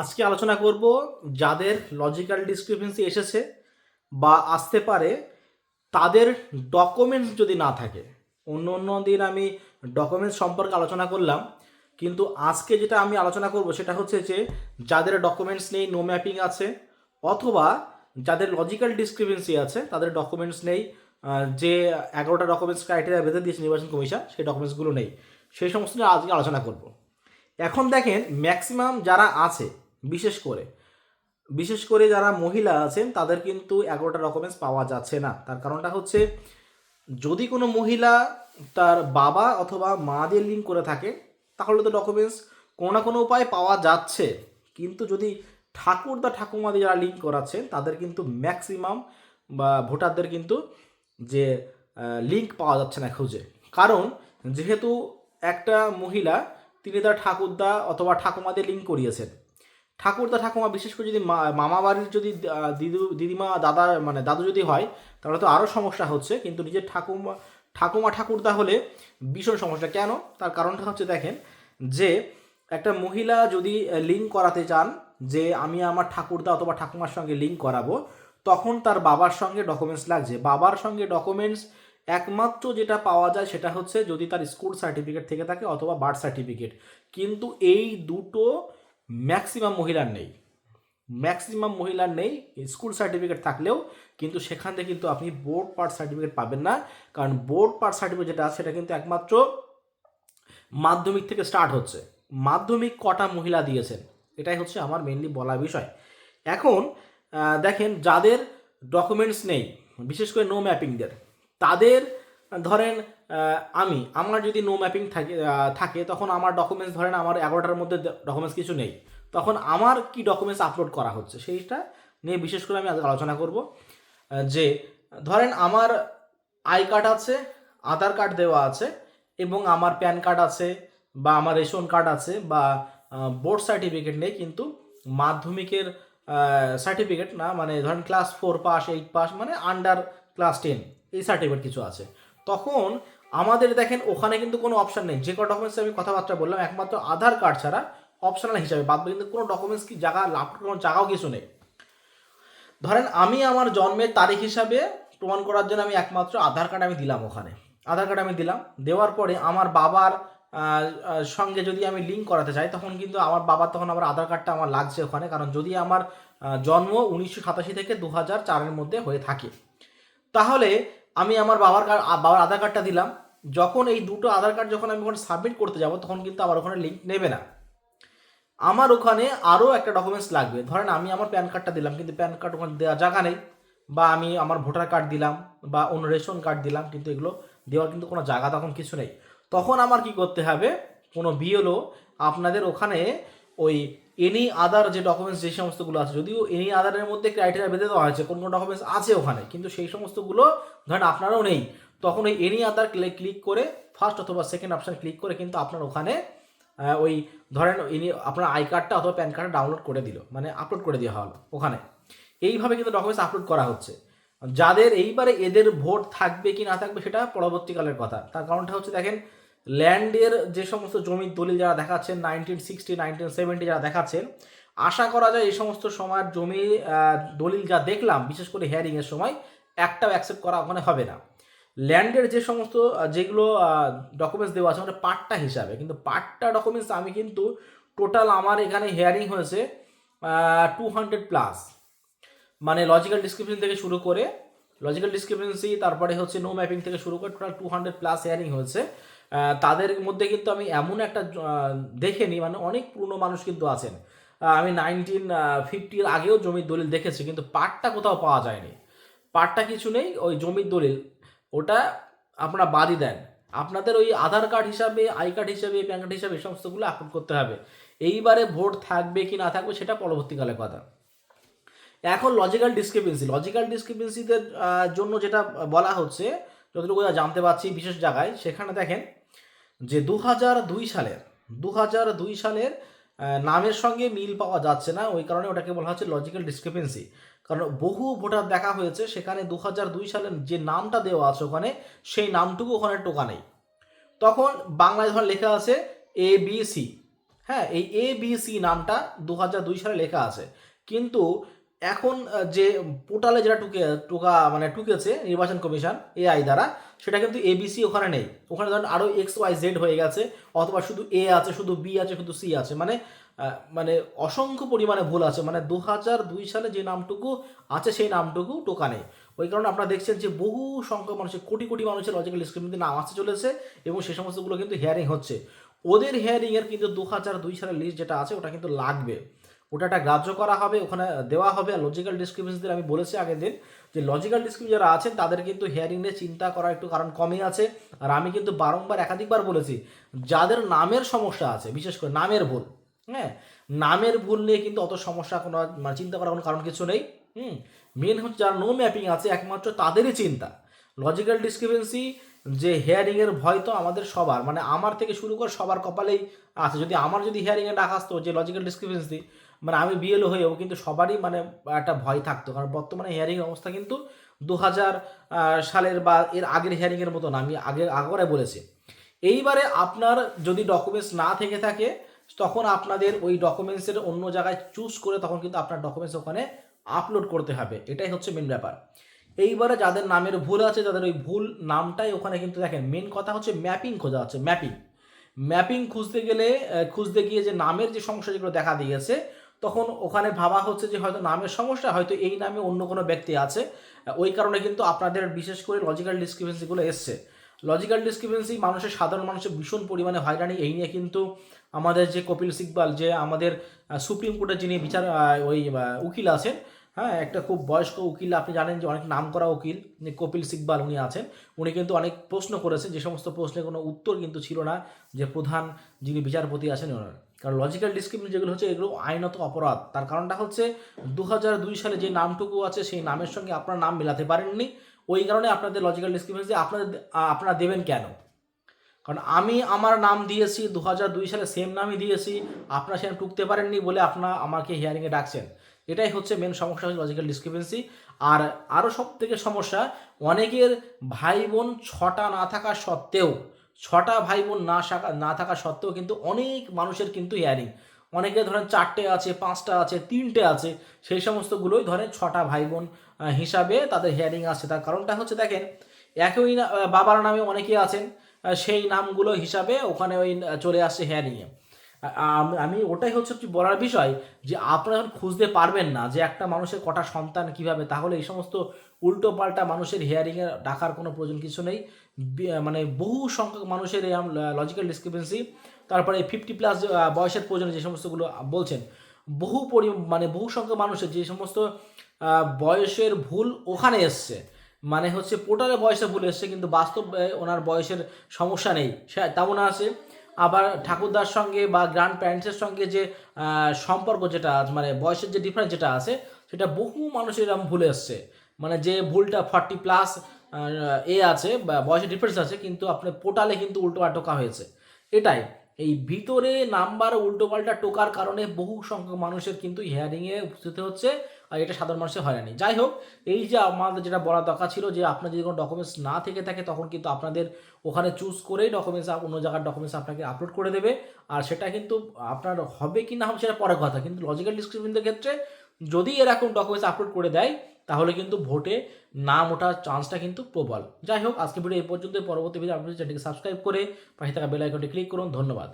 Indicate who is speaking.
Speaker 1: আজকে আলোচনা করব যাদের লজিক্যাল ডিসক্রিপেন্সি এসেছে বা আসতে পারে তাদের ডকুমেন্টস যদি না থাকে। অন্য অন্য দিন আমি ডকুমেন্টস সম্পর্কে আলোচনা করলাম, কিন্তু আজকে যেটা আমি আলোচনা করব সেটা হচ্ছে যে যাদের ডকুমেন্টস নেই, নো ম্যাপিং আছে, অথবা যাদের লজিক্যাল ডিসক্রিপেন্সি আছে তাদের ডকুমেন্টস নেই, যে 11টা ডকুমেন্টস ক্রাইটেরিয়া বেঁধে দিয়েছে নির্বাচন কমিশন সেই ডকুমেন্টসগুলো নেই। সেই সমস্ত নিয়ে আজকে আলোচনা করব। এখন দেখেন ম্যাক্সিমাম যারা আছে, বিশেষ করে যারা মহিলা আছেন তাদের কিন্তু 11টা ডকুমেন্টস পাওয়া যাচ্ছে না। তার কারণটা হচ্ছে, যদি কোনো মহিলা তার বাবা অথবা মা দিয়ে লিঙ্ক করে থাকে তাহলে তো ডকুমেন্টস কোনো না কোনো উপায়ে পাওয়া যাচ্ছে, কিন্তু যদি ঠাকুরদা ঠাকুমা দিয়ে যারা লিঙ্ক করাচ্ছেন তাদের কিন্তু ম্যাক্সিমাম বা ভোটারদের কিন্তু যে লিঙ্ক পাওয়া যাচ্ছে না খুঁজে। কারণ যেহেতু একটা মহিলা তিনি তার ঠাকুরদা অথবা ঠাকুমাদের লিঙ্ক করিয়েছেন, ঠাকুরদা ঠাকুমা বিশেষ করে যদি মামা বাড়ির যদি দিদিমা দাদা মানে দাদু যদি হয় তাহলে তো আরও সমস্যা হচ্ছে, কিন্তু নিজের ঠাকুমা ঠাকুরদা হলে ভীষণ সমস্যা। কেন? তার কারণটা হচ্ছে দেখেন, যে একটা মহিলা যদি লিঙ্ক করাতে চান যে আমি আমার ঠাকুরদা অথবা ঠাকুমার সঙ্গে লিঙ্ক করাবো, তখন তার বাবার সঙ্গে ডকুমেন্টস লাগছে। বাবার সঙ্গে ডকুমেন্টস একমাত্র যেটা পাওয়া যায় সেটা হচ্ছে যদি তার স্কুল সার্টিফিকেট থেকে থাকে অথবা বার্থ সার্টিফিকেট, কিন্তু এই দুটো ম্যাক্সিমাম মহিলার নেই। স্কুল সার্টিফিকেট থাকলেও কিন্তু সেখান থেকে কিন্তু আপনি বোর্ড পার্ট সার্টিফিকেট পাবেন না, কারণ বোর্ড পার্ট সার্টিফিকেট যেটা আছে সেটা কিন্তু একমাত্র মাধ্যমিক থেকে স্টার্ট হচ্ছে। মাধ্যমিক কটা মহিলা দিয়েছেন, এটাই হচ্ছে আমার মেনলি বলা বিষয়। এখন দেখেন যাদের ডকুমেন্টস নেই, বিশেষ করে নো ম্যাপিংদের, তাদের ধরেন আমার যদি নো ম্যাপিং থাকে তখন আমার ডকুমেন্টস ধরেন আমার 11টার মধ্যে ডকুমেন্টস কিছু নেই, তখন আমার কি ডকুমেন্টস আপলোড করা হচ্ছে সেইটা নিয়ে বিশেষ করে আমি আজকে আলোচনা করব। যে ধরেন আমার আই কার্ড আছে, আধার কার্ড দেওয়া আছে, এবং আমার প্যান কার্ড আছে বা আমার রেশন কার্ড আছে, বা বোর্ড সার্টিফিকেট নেই, কিন্তু মাধ্যমিকের সার্টিফিকেট না, মানে ধরেন ক্লাস 4 পাস, 8 পাস, মানে আন্ডার ক্লাস 10 এই সার্টিফিকেট কিছু আছে, তখন আমাদের দেখেন ওখানে কিন্তু কোনো অপশান নেই। যে কোনো ডকুমেন্টস আমি কথাবার্তা বললাম একমাত্র আধার কার্ড ছাড়া অপশনাল হিসাবে, বাদ বাকি কিন্তু কোনো ডকুমেন্টস কি জায়গা আপলোড কোনো জায়গাও কিছু নেই। ধরেন আমি আমার জন্মের তারিখ হিসাবে প্রমাণ করার জন্য আমি একমাত্র আধার কার্ড আমি দিলাম, ওখানে আধার কার্ড আমি দিলাম, দেওয়ার পরে আমার বাবার সঙ্গে যদি আমি লিঙ্ক করাতে চাই তখন কিন্তু আমার বাবার তখন আমার আধার কার্ডটা আমার লাগছে ওখানে, কারণ যদি আমার জন্ম 1987 থেকে 2004-এর মধ্যে হয়ে থাকে, তাহলে আমি আমার বাবার আধার কার্ডটা দিলাম। যখন এই দুটো আধার কার্ড যখন আমি ওখানে সাবমিট করতে যাব তখন কিন্তু আবার ওখানে লিঙ্ক নেবে না, আমার ওখানে আরও একটা ডকুমেন্টস লাগবে। ধরেন আমি আমার প্যান কার্ডটা দিলাম, কিন্তু প্যান কার্ড ওখানে দেওয়ার জায়গা নেই, বা আমি আমার ভোটার কার্ড দিলাম বা অন্য রেশন কার্ড দিলাম, কিন্তু এগুলো দেওয়ার কিন্তু কোনো জায়গা তখন কিছু নেই। তখন আমার কি করতে হবে, কোনো বিএলও আপনাদের ওখানে ওই এনি আদার যে ডকুমেন্টস যে সমস্তগুলো আছে, যদিও এনি আদারের মধ্যে ক্রাইটেরিয়া বেঁধে দেওয়া হয়েছে, কোন কোন ডকুমেন্টস আছে ওখানে, কিন্তু সেই সমস্তগুলো ধরেন আপনারও নেই, তখন ওই এনি আদার ক্লিক করে ফার্স্ট অথবা সেকেন্ড অপশান ক্লিক করে কিন্তু আপনার ওখানে ওই ধরেন ইনি আপনার আই কার্ডটা অথবা প্যান কার্ডটা ডাউনলোড করে দিল, মানে আপলোড করে দেওয়া হলো ওখানে। এইভাবে কিন্তু ডকুমেন্টস আপলোড করা হচ্ছে। যাদের এইবারে এদের ভোট থাকবে কি না থাকবে সেটা পরবর্তীকালের কথা। তার কারণটা হচ্ছে দেখেন, ল্যান্ডের যে সমস্ত জমির দলিল যারা দেখাচ্ছেন 1960 1970 যারা দেখাচ্ছেন, আশা করা যায় এই সমস্ত সময়ের জমি দলিল যা দেখলাম বিশেষ করে হিয়ারিংয়ের সময় একটাও অ্যাকসেপ্ট করা ওখানে হবে না। ল্যান্ডের যে সমস্ত যেগুলো ডকুমেন্টস দেওয়া আছে মানে পাট্টা হিসাবে, কিন্তু পাট্টা ডকুমেন্টস আমি কিন্তু টোটাল আমার এখানে হিয়ারিং হয়েছে 200+, মানে লজিক্যাল ডিসক্রিপশন থেকে শুরু করে লজিক্যাল ডিসক্রিপেন্সি, তারপরে হচ্ছে নো ম্যাপিং থেকে শুরু করে টোটাল 200+ হিয়ারিং হয়েছে। তাদের মধ্যে কিন্তু আমি এমন একটা দেখেনি, মানে অনেক পুরনো মানুষ কিন্তু আছেন, আমি 1950-এর আগেও জমির দলিল দেখেছি, কিন্তু পাট্টা কোথাও পাওয়া যায়নি। পাট্টা কিছু নেই, ওই জমির দলিল ওটা আপনারা বাদই দেন, আপনাদের ওই আধার কার্ড হিসাবে, আই কার্ড হিসাবে, প্যান কার্ড হিসাবে এই সমস্তগুলো আপলোড করতে হবে। এইবারে ভোট থাকবে কি না থাকবে সেটা পরবর্তীকালে কথা। এখন লজিক্যাল ডিসক্রিপেন্সিদের জন্য যেটা বলা হচ্ছে, যতটুকু জানতে পারছি বিশেষ জায়গায়, সেখানে দেখেন যে 2002 সালের নামের সঙ্গে মিল পাওয়া যাচ্ছে না, ওই কারণে ওটাকে বলা হচ্ছে লজিক্যাল ডিসক্রিপেন্সি। কারণ বহু ভোটার দেখা হয়েছে সেখানে 2002 সালের যে নামটা দেওয়া আছে ওখানে, সেই নামটুকু ওখানে টোকা নেই। তখন বাংলায় ধর লেখা আছে ABC, হ্যাঁ, এই ABC নামটা 2002 সালে লেখা আছে, কিন্তু এখন যে পোর্টালে যেটা টুকেছে নির্বাচন কমিশন AI দ্বারা, সেটা কিন্তু ABC ওখানে নেই। ওখানে ধরেন আরও XYZ হয়ে গেছে, অথবা শুধু A আছে, শুধু B আছে, শুধু C আছে, মানে অসংখ্য পরিমাণে ভুল আছে। মানে 2002 সালে যে নামটুকু আছে সেই নামটুকু টোকা নেই। ওই কারণে আপনারা দেখছেন যে বহু সংখ্যক মানুষের, কোটি কোটি মানুষের লজিক্যাল ডিসক্রিমিনেন্টে নাম আসতে চলেছে, এবং সেই সমস্তগুলো কিন্তু হিয়ারিং হচ্ছে। ওদের হিয়ারিংয়ের কিন্তু 2002 সালের লিস্ট যেটা আছে ওটা কিন্তু লাগবে, ওটা একটা গ্রাহ্য করা হবে, ওখানে দেওয়া হবে। আর লজিক্যাল ডিসক্রিমিনেন্সদের আমি বলেছি আগের দিন যে লজিক্যাল ডিসক্রিমিনেন্ট যারা আছেন তাদের কিন্তু হিয়ারিং নিয়ে চিন্তা করার একটু কারণ কমই আছে। আর আমি কিন্তু বারংবার একাধিকবার বলেছি, যাদের নামের সমস্যা আছে, বিশেষ করে নামের ভুল, হ্যাঁ, নামের ভুল নিয়ে কিন্তু অত সমস্যা কোনো চিন্তা করার কোনো কারণ কিছু নেই। মেন হচ্ছে যারা নো ম্যাপিং আছে একমাত্র তাদেরই চিন্তা। লজিক্যাল ডিসক্রিপেন্সি যে হিয়ারিংয়ের ভয় তো আমাদের সবার, মানে আমার থেকে শুরু করে সবার কপালেই আছে। যদি হিয়ারিংয়ে ডাক আসতো যে লজিক্যাল ডিসক্রিপেন্সি, মানে আমি বিএলও হয়েও কিন্তু সবারই মানে একটা ভয় থাকতো, কারণ বর্তমানে হিয়ারিং অবস্থা কিন্তু 2000 সালের বা এর আগের হিয়ারিংয়ের মতো না। আমি আগরে বলেছি। এইবারে আপনার যদি ডকুমেন্টস না থেকে থাকে, তখন আপনাদের ওই ডকুমেন্টসের অন্য জায়গায় চুজ করে তখন কিন্তু আপনার ডকুমেন্টস ওখানে আপলোড করতে হবে। এটাই হচ্ছে মেন ব্যাপার। এইবারে যাদের নামের ভুল আছে, তাদের ওই ভুল নামটাই ওখানে কিন্তু দেখেন, মেন কথা হচ্ছে ম্যাপিং খোঁজা হচ্ছে। ম্যাপিং খুঁজতে গিয়ে যে নামের যে সমস্যা যেগুলো দেখা দিয়েছে, তখন ওখানে ভাবা হচ্ছে যে হয়তো নামের সমস্যা, হয়তো এই নামে অন্য কোনো ব্যক্তি আছে। ওই কারণে কিন্তু আপনাদের বিশেষ করে লজিক্যাল ডিসক্রিপেন্সিগুলো এসছে। লজিক্যাল ডিসক্রিপেন্সি সাধারণ মানুষের ভীষণ পরিমাণে হয়রানি। এই নিয়ে কিন্তু আমাদের যে কপিল সিব্বাল, যে আমাদের সুপ্রিম কোর্টের যিনি উকিল আছেন, হ্যাঁ, একটা খুব বয়স্ক উকিল, আপনি জানেন যে অনেক নাম করা উকিল কপিল সিব্বাল উনি আছেন। উনি কিন্তু অনেক প্রশ্ন করেছেন, যে সমস্ত প্রশ্নের কোনো উত্তর কিন্তু ছিল না যে প্রধান যিনি বিচারপতি আছেন ওনার। কারণ লজিক্যাল ডিসক্রিমিনেশন যেগুলো হচ্ছে এগুলো আইনত অপরাধ। তার কারণটা হচ্ছে 2002 সালে যে নামটুকু আছে সেই নামের সঙ্গে আপনার নাম মেলাতে পারেননি। ওই কারণে আপনাদের লজিক্যাল ডিসক্রিমিনেশন আপনারা দেবেন কেন? কারণ আমি আমার নাম দিয়েছি 2002 সালে, সেম নামই দিয়েছি, আপনারা সেখানে টুকতে পারেননি বলে আপনারা আমাকে হিয়ারিংয়ে ডাকছেন। এটাই হচ্ছে মেন সমস্যা, হচ্ছে লজিক্যাল ডিসক্রিপেন্সি। আর আরও সব থেকে সমস্যা, অনেকের ভাই বোন ছটা ভাই বোন না থাকা সত্ত্বেও কিন্তু অনেক মানুষের কিন্তু হিয়ারিং। অনেকে ধরেন 4টে আছে, 5টা আছে, 3টে আছে, সেই সমস্তগুলোই ধরেন 6টা ভাই বোন হিসাবে তাদের হিয়ারিং আসছে। তার কারণটা হচ্ছে দেখেন, একই বাবার নামে অনেকে আছেন, সেই নামগুলো হিসাবে ওখানে চলে আসছে হিয়ারিংয়ে। আমি ওটাই হচ্ছে বলার বিষয়, যে আপনারা যখন খুঁজতে পারবেন না যে একটা মানুষের কটা সন্তান কিভাবে, তাহলে এই সমস্ত উল্টো পাল্টা মানুষের হিয়ারিংয়ে ডাকার কোনো প্রয়োজন কিছু নেই। মানে বহু সংখ্যক মানুষের এই লজিক্যাল ডিসক্রিপেন্সি, তারপরে 50+ বয়সের প্রয়োজনে যে সমস্তগুলো বলছেন, বহু সংখ্যক মানুষের যে সমস্ত বয়সের ভুল ওখানে এসছে, মানে হচ্ছে পোর্টালে বয়সে ভুল এসছে, কিন্তু বাস্তব ওনার বয়সের সমস্যা নেই, সে তেমন আছে। আবার ঠাকুরদার সঙ্গে বা গ্র্যান্ড প্যারেন্টসের সঙ্গে যে সম্পর্ক যেটা আছে, মানে বয়সের যে ডিফারেন্স যেটা আছে, সেটা বহু মানুষের এরকম ভুল এসছে। মানে যে ভুলটা 40+ আছে বা বয়সের ডিফারেন্স আছে, কিন্তু আপনার পোর্টালে কিন্তু উল্টোপাল্টা টোকা হয়েছে। এটাই, এই ভিতরে নাম্বার উল্টোপাল্টা টোকার কারণে বহু সংখ্যক মানুষের কিন্তু হিয়ারিংয়ে উপস্থিত হচ্ছে, আর এটা সাধারণ মানুষের হয়রানি। যাই হোক, এই যে আমাদের যেটা বলা দরকার ছিল, যে আপনার যদি কোনো ডকুমেন্টস না থেকে থাকে, তখন কিন্তু আপনাদের ওখানে চুজ করেই ডকুমেন্টস অন্য জায়গার ডকুমেন্টস আপনাকে আপলোড করে দেবে। আর সেটা কিন্তু আপনার হবে কি না হবে সেটা পরের কথা, কিন্তু লজিক্যাল ডিসক্রিপেন্সির ক্ষেত্রে যদি এরকম ডকুমেন্টস আপলোড করে দেয়, তাহলে কিন্তু ভোটে নাম ওঠার চান্সটা কিন্তু প্রবল। যাই হোক, আজকে ভিডিও এই পর্যন্ত। পরবর্তী ভিডিও আপনাদের চ্যানেলটিকে সাবস্ক্রাইব করে পাশে থাকা বেল আইকনটি ক্লিক করুন। ধন্যবাদ।